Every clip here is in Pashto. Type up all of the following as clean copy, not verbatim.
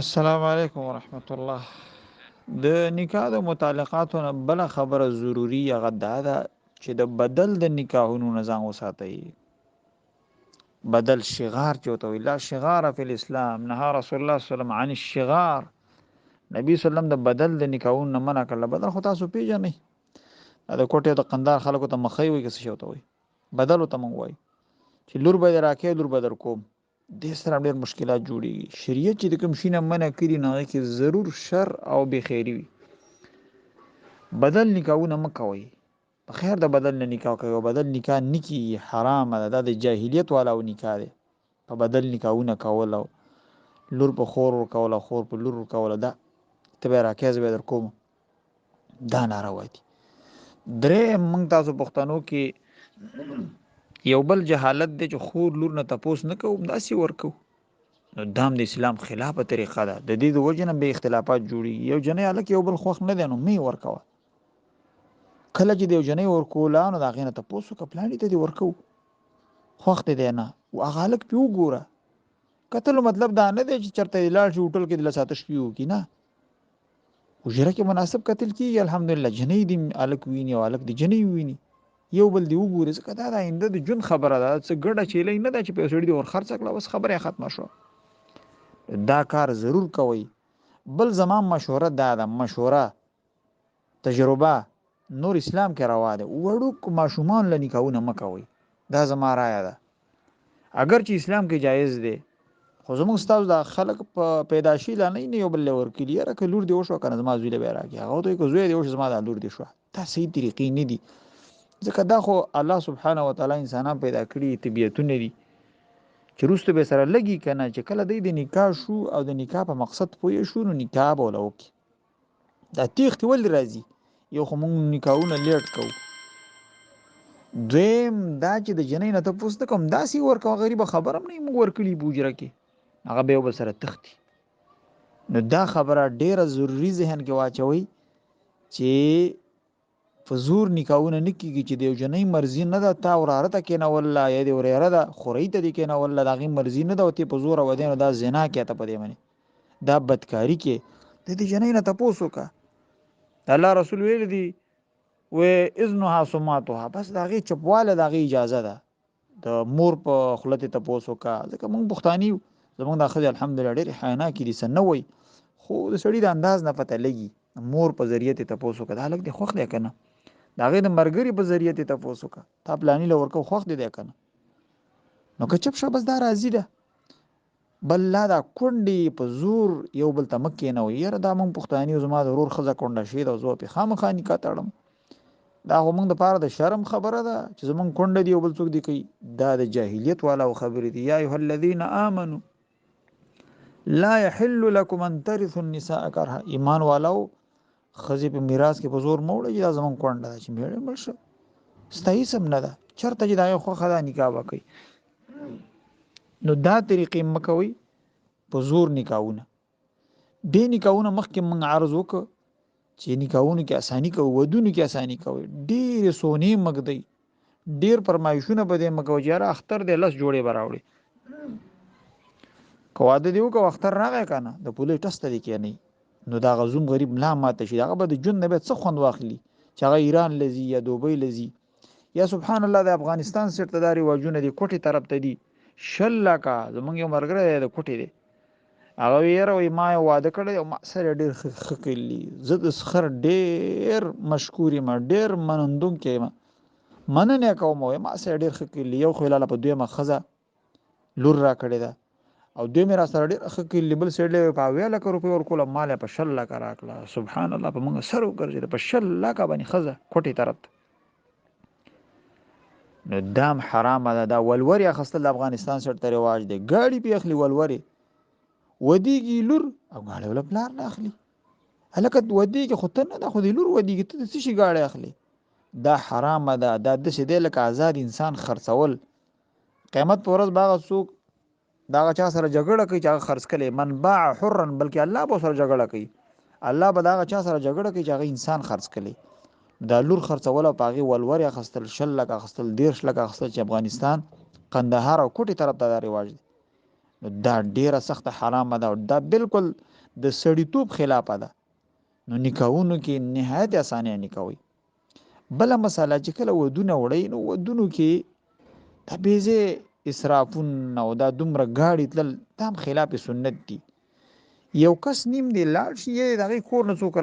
السلام علیکم ورحمت الله. د نکاح د متعلقاتو نه بل خبره ضروری هغه دا ده چې د بدل د نکاحونو نظام وساتئ. بدل شغار چوته وی لا شغار فی الاسلام، نهى رسول الله صلی الله علیه وسلم عن الشغار. نبی صلی الله علیه وسلم د بدل د نکاحونو نه منع کړل. بدل خو تاسو پیژنئ، د کوټه د قندار خلکو ته مخې وي کس شوته وي بدل ته مونږ وای چې لور به راکې لور به در کوم. د سره ډېر مشکلات جوړیږي. شریعت چې د کوم شي نه منع کړي نه کې ضرور شر او بے خیری وي. بدل نکاحونه مکوئ. په خیر د بدل نه نکاح کوي او بدل نکاح نکی حرام ده، د جاهلیت والا نکاح ده. په بدل نکاحونه کول او لور په خور کول، خور په لور کول، دا تبه راکېز به در کوم، دا ناروا دي. درې مونږ تاسو پښتنو کې یو بل جهالت دی چې خور لور نه تپوس نه کوم داسې ورکو. نو دام د اسلام خلافه طریقه ده. د دې د وجه نه به اختلافات جوړي. یو جنې الک یو بل خوښ نه دی نو می ورکوه. کله چې د یو جنې ورکولا نو دا غینه تپوس کپلانی ته دی ورکو خوښ دی نه او هغه الک پیو ګوره. کتل مطلب دا نه دی چې چرته لاړ شي هوټل کې د لساتش پیو کی نه. وجره کې مناسب قتل کیږي. الحمدلله جنې دی الک ویني او الک دی جنې ویني یو بل دی وګوري. ځکه دا د آینده د جون خبره ده. څه ګډه چیلې نه ده چې په سړي دی ور خرڅ کړه بس خبره ختمه شو. دا کار ضرور کوي. بل زمان مشوره دا ده، مشوره تجربه نور اسلام کې روا ده. وړو ماشومان ل نکاحونه مکوي. دا زما رائے ده. اگر چې اسلام کې جایز ده خو زموږ استاد د خلک په پیدایشي لا نه یو بل ور کړی را ک لور دی وشو کنه زما زوی له راکی هغه ته کو زوی دی وشو زما د لور دی شو. دا صحیح طریقې نه دي. ځکه دا خو الله سبحانه و تعالی انسانان پیدا کړی طبيعتونه دي چې روستو به سره لګي کنه چې کله د نکاح شو او د نکاح په مقصد پوي شو نو نکاح بوله وکي. دا تیخت ول راځي. یو خو مونږ نکاحونه لیټ کو. دویم دا چې د جنې نه ته پوښتنه کوم داسي ورکو غریب خبرم نه مونږ ورکلی بوجره کې هغه به وسره تختی. نو دا خبره ډیره ضروری ذهن کې واچوي چې فزور نکاحونه نکیږي چې د یو جنې مرزي نه ده تا وراره کې نه ولا یا دی وراره ده خوري ته کې نه ولا دغه مرزي نه ده او ته په زور ودین دا زنا کې ته پدې منی دا بدکاری کې د دې جنې نه تاسو کا الله رسول ویل دي و اذنها سماتها بس دغه چپواله دغه اجازه ده د مور په خلته تاسو کا ځکه موږ بختانی زمونږ د اخر الحمدلله ډېر حیانا کې دي سنوي خو د سړي د انداز نه پته لګي مور په ذریعہ ته تاسو کا دا لګ د خوخ دی کنه داغه د مرګري په ذریعہ ته تاسو کا تا پلاني لور کو خوخ دی کنه نو که چپ شو بس دا راضی ده. بل لا دا کونډي په زور یو بل تمکې نه وي یره دا مونږ پښتاني زما د ورور خزه کونډه شي دا زو په خامخاني کاتړم دا مونږ د پاره د شرم خبره ده چې زمونږ کونډه دی یو بل څوک دی کوي دا د جاهلیت والا خبره دي. یا ایه الذین آمنو لا يحل لكم ان ترثوا النساء كرها. ایمان والو خزي په میراث کې په زور موړي دا زمون کونډه چې میړه مرشه ستای سم نه ده چرته چې دا خو خدا نکاح وکي. نو دا طریقې مکوي په زور نکاحونه به نکاحونه مخکې من عرض وک چې نکاحونه کې اساني کوي ودونه کې اساني کوي ډېر سونی مګدي ډېر پرمایشونه بده مکوي یاره اختر د لس جوړې براوړي کواده دیو کو اختر راغی کنه د پولیس ټسټ دی کې نه نو دا غزوم غریب لا ماته شي هغه به د جون نه به څه خوند واخلي چې هغه ایران لذي یا دوبۍ لذي یا سبحان الله د افغانستان سرتداري واجونه دي کوټي طرف ته دي شل کا زمونږ یو مرګره د کوټي دي هغه یې وای ما واده کړی او ما سره ډېر خکلی زه د سخر ډېر مشکوري ما ډېر منندون کې ما مننه کوم ما سره ډېر خکلی یو خو لاله په دویمه خزه لور را کړی دا او دوی میرا سره ډېر خکلی بل سړي په 1,000,000 روپۍ ورکول مال په 1,00,000 راکړه. سبحان الله په موږ سره وګرځي په 1,00,000 باندې خزه کوټي طرف نو دام حرام ده. دا ولوري اخستل افغانستان سره رواج دی. ګاډي په اخلي ولوري ودیږي لور او غاړه ول پلار نه اخلي هلکه ودیږي خو ته نه د خو دی لور ودیږي ته څه شي غاړه اخلي. دا حرام ده. دا د شه دی لکه آزاد انسان خرڅول. قیامت پر ورځ باغ څوک دا چا سره جګړه کوي چې هغه خرڅ کړي من باع حرا بلکې الله به سره جګړه کوي. الله به دا چا سره جګړه کوي چې هغه انسان خرڅ کړي. دا لور خرڅول او پاغي ولور اخستل 1,00,000 اخستل 1,50,000 اخستل چې افغانستان قندهار او کوټي طرف ته دا رواج دی. دا ډیره سخت حرام ده، دا بالکل د سړیتوب خلاف ده. نو نکاحونو کې نهایت اسانه نکاحوي. بل مساله چې کله ودونه وړي، نو ودونو کې دا بیزه اسرافون او دا دومره گاڑی تل تام خلاف سنت دي. یو کس نیم دی لاړ شي دغه کور نه څوک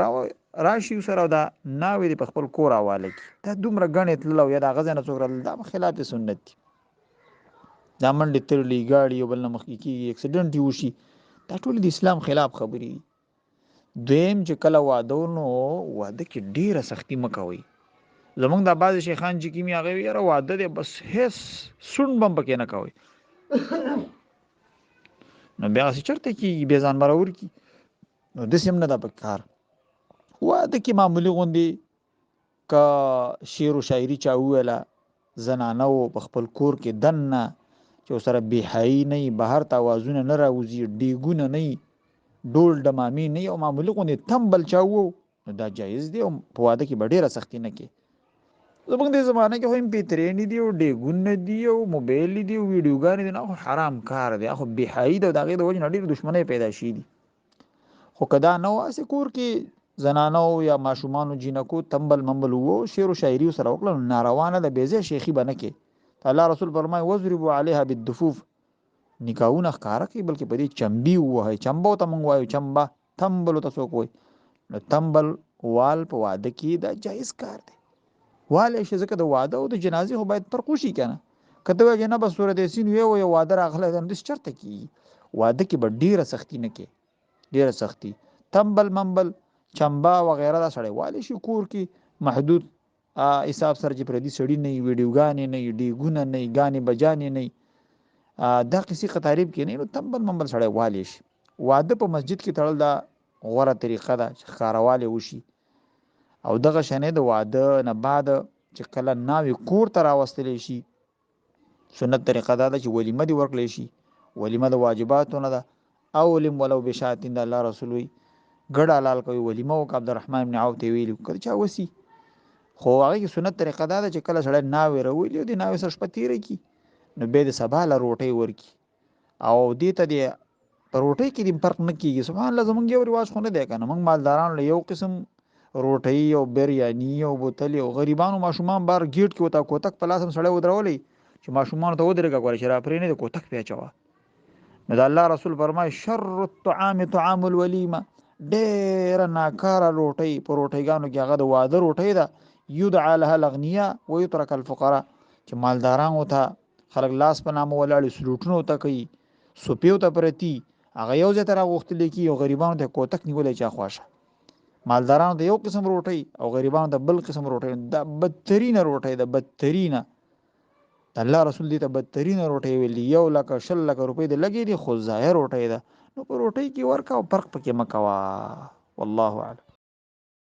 راشي سره دا ناوې په خپل کور حواله کی، دا دومره غنې تل او یا د غزنه څوک رال دا خلاف سنت دي. دا منډه ترلی گاڑی یو بل مخ کی اکسیډنټ وشي، دا ټول د اسلام خلاف خبري. دویم چې کله واده نو واده کې ډیره سختی مکوي. زمونږ د بعض شیخان چې کیمیا غوي را واده دي بس هیڅ سون بم پکې نه کوي. نو بیا څه چرته کې به ځان مرور کی، نو د سیم نه د پکار واده کې معمولی غوندي کا شعر او شاعری چا ویلا زنانو په خپل کور کې دنه چې سره بهای نه بهر توازن نه راوځي، ډیګونه نه ډول دمامي نه او معمولی غوندي تمبل چاوو، دا جایز دی او په واده کې ډیره سختی نه کې. زمونږ د زمانه کې هم پیترین دي او ډیګونه دي او موبایل دي او ویډیوګان دي، نه حرام کار دی، خو بهای د دغه د وجه ډیر دښمنۍ پیدا شي دي. خو کدا نو اسه کور کې زنانو یا ماشومان جنکو تمبل منبل وو شعر او شاعری سره وکړل ناروانه د بیزه شیخی بنه کې. الله رسول فرمای وضربوا علیها بالدفوف، نکاحونه ښکارا کوي بلکې په دې چمبي وای، چمبو ته مونږ وایو چمبا، تمبل ته څوک وای. نو تمبل وال په واده کې دا جایز کار دی. واله شي ځکه د واده او د جنازې خو باید فرق وشي کنه. کته جناب سورته یاسین یو واده راغله هم د چرته کی واده کې به ډیره سختی نه کې، ډیره سختی تمبل منبل چمبا وغیرہ دا سړی والی شي کور کې محدود حساب سره چې پر دې سړی نه ویډیوګانې نه ډیګونه نه غانې بجانې نه دا کسی قطاریب کې نه، نو تمبل منبل سړی والی شي. واده په مسجد کې تړل دا غوره طریقه ده چې ښکارواله وشي. او دغه شنه د واده نه بعد چې کله ناوی کور ته راوستل شي، سنت طریقه دا ده چې ولیمه دی ورکړل شي. ولیمه د واجباتو نه ده، اولم ولو بشاتین د الله رسول وی ګډ حلال کوي ولیمه او عبدالرحمن بن عوف ته ویلو کله چا وسی. خو هغه سنت طریقه دا ده چې کله سړی ناوی راویلی دی ناوی سره شپه تیره کی، نو به د سبا له روټي ورکی او دې ته دی پر روټي کې د فرق نه کیږي. سبحان الله زمونږ یو رواج خو نه دی کنه، موږ مالداران له یو قسم روټي او بریانی او بوتل او غریبانو ماشومان بار گیټ کې وتا کوتک په لاسم سړی ودرولې چې ماشومان ته ودرګه غوړي شراب پرې نه د کوتک پیچوا. نو د الله رسول فرمای شر الطعام طعام الولیمه، ډېر ناکاره روټي په روټيګانو کې هغه د واده روټي ده، یدعى لها الاغنیاء ويترك الفقراء، چې مالداران وته خلک لاس په نامه ولاړ سلوټونو ته کوي سپیو ته پرتی هغه یو ځای ته راغوښتل کی او غریبانو ته کوتک نیولې چا خواشه. مالدارانو ته یو قسم روټي او غریبانو ته بل قسم روټي، دا بدترینه روټي ده بدترینه. الله رسول دې ته بدترینه روټي ویلي 1,00,000 روپۍ د لګي دي خو ظاهر روټي ده. نو په روټي کې ورکا او فرق پکې مکوا. والله اعلم.